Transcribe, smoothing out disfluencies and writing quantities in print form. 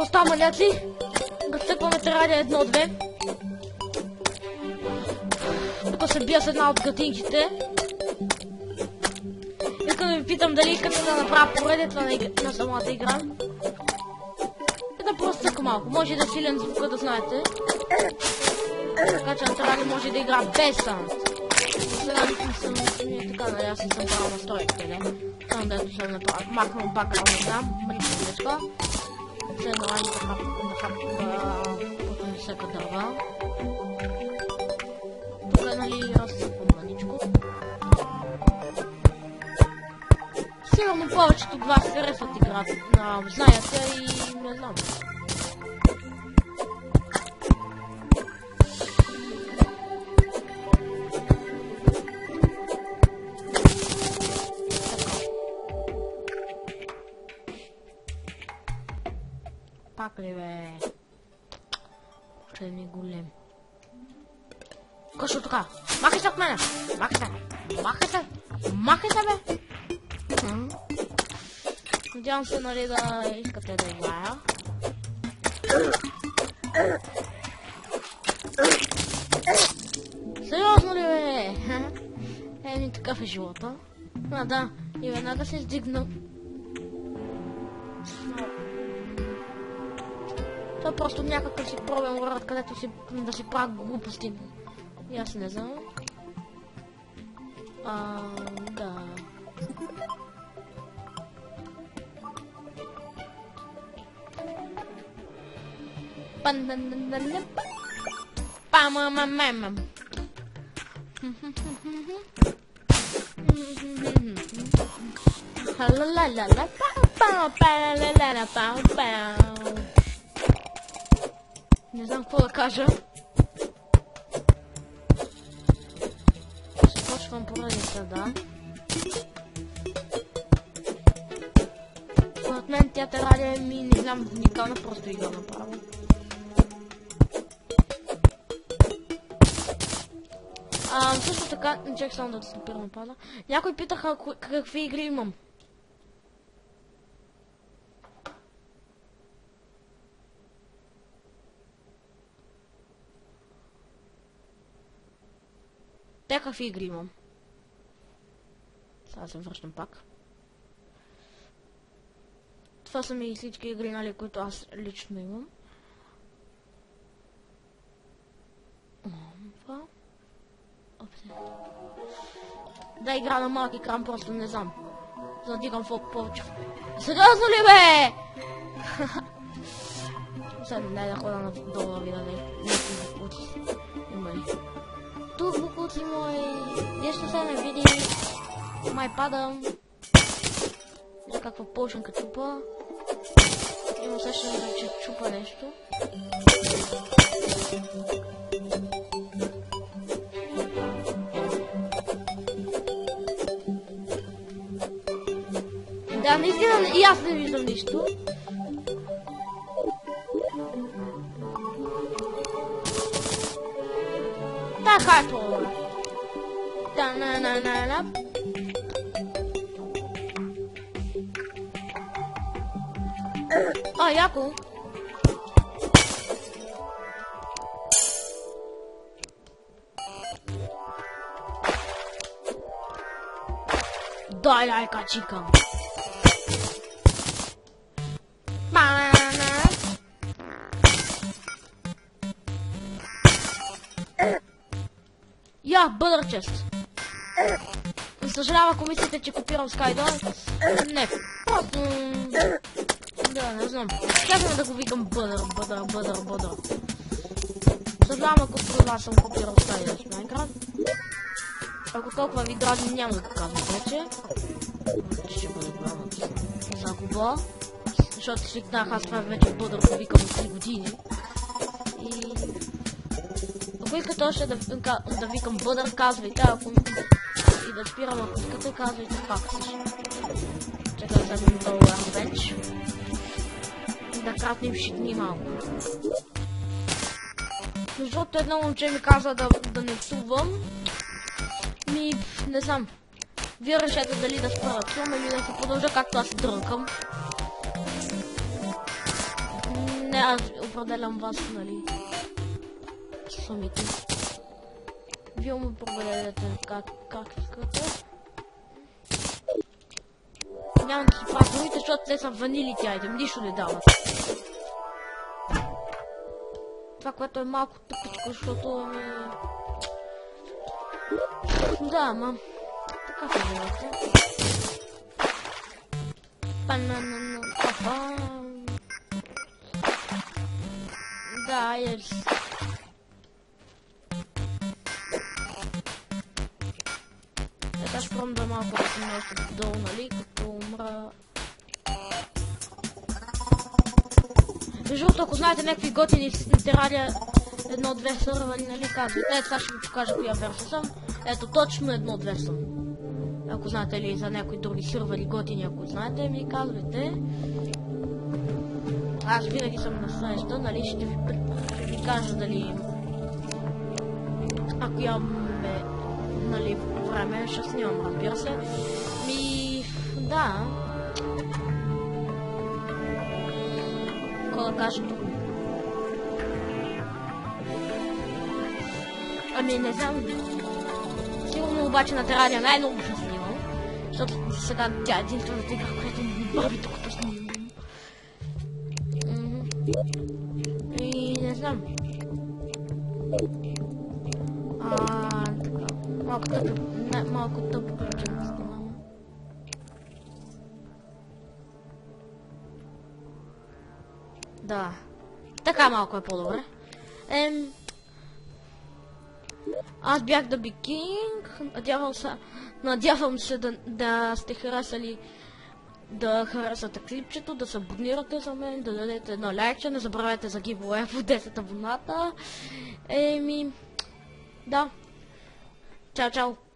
става, манят ли? Разцъкваме терария 1-2. Тук се бия с една от градинките. Искам да ви питам дали искате да направя поредица на самата игра. И да просто цъка малко. Може да силен звука, да знаете. Така че на терария може да игра без саунд. Сега съм така, нали, аз си съм правил настройките, не? Там дето съм направил, махнал бакъл, не знам, мричка. Сега налагам да хапка, всяка дърва. Тук е, нали, разсъпвам маничко. Сигурно повечето от вас харесват играта, знаят и не знам. Пак ли бе? Ще ми голем. Кашо така? Махай се от мене! Махай се! Махай се! Махай се бе! Надявам се, нали, да искате да играя. Сериозно ли бе? Еми такъв е живота. А да, и веднага се издигна. Това е просто някакъв си пробен врат, където да си правя глупости. И аз не знам. Да. Памамамамам. Ла-ла-ла-ла-ла, пау-пау-пау-ла-ла-ла-пау-пау. Не знам какво да кажа. Започвам поредица, да. Според мен тя терария ми, не знам, уникална, просто игра направо. Също така, чек само да стопирам пада. Някой питаха какви игри имам. Те какви игри имам. Сега се връщам пак. Това са ми всички игри, нали, които аз лично имам. Това. Да, игра на малък екран, просто не знам. Задигам повече. Сериозно ли бе? Сега не да хода на долу, ви да не букуци. Има ли? Тук букуци мои. Нещо се не види. Май падам. За каква поченка чупа. Има усещане, че чупа нещо. Да, наистина и аз не виждам нищо. Така е това. Да-на-на-на-на. Яко. Дай лайка, чика. Бъдър чест. Съжалява, ако мислите, че копирам Skydor. Не, просто... Да, не знам. Чакаме да го викам бъдър. Съжалявам, ако при вас съм копирал Skydor с Minecraft. Ако толкова ви дразни, няма да го казвам вече. Ще бъде правилно. Загуба. Защото свикнах, аз това вече бъдър го викам от 3 години. И... Ако искате още да викам бъдър, казвайте, ако и да спирам, ако искате, казвайте пак също. Чакай да вземем долу арбенч. Да кратнем щитни малко. Защото едно момче ми каза да не псувам. Не знам. Вие решете дали да спра псувам или да се продължа както аз дрънкам. Не, аз определям вас, нали? Самите. Вие му определяте как искате. Няма да си правя другите, защото те са ванилите айтем, нищо не дават. Това, което е малко тъпичко, защото да, ама така се делате. Да, Сега ще пробвам да малко да си нещо долу, нали, като умра. Между другото, ако знаете някакви готини Терария 1-2 сървъри, нали, казвате. Това ще ви покажа коя версия съм. Ето, точно 1-2 съм. Ако знаете ли за някои други сървъри готини, ако знаете, ми казвайте. Аз винаги съм на среща, нали, ще ви кажа дали ако имаме, нали, време, ще снимам, разбира се. Да. Какво да кажа тук? Ами не знам. Сигурно обаче на Терария най-много ще снимам. Защото сега тя е единствената игра, която ми бави докато снимам. И не знам. Така. Малко тъпо ключа да снимам. Да. Така малко е по-добре. Аз бях да би Кинг. Надявам се да сте харесали, да харесате клипчето, да се абонирате за мен, да дадете едно лайкче, не забравяйте за giveaway в 10 абоната. Да. Чао, чао.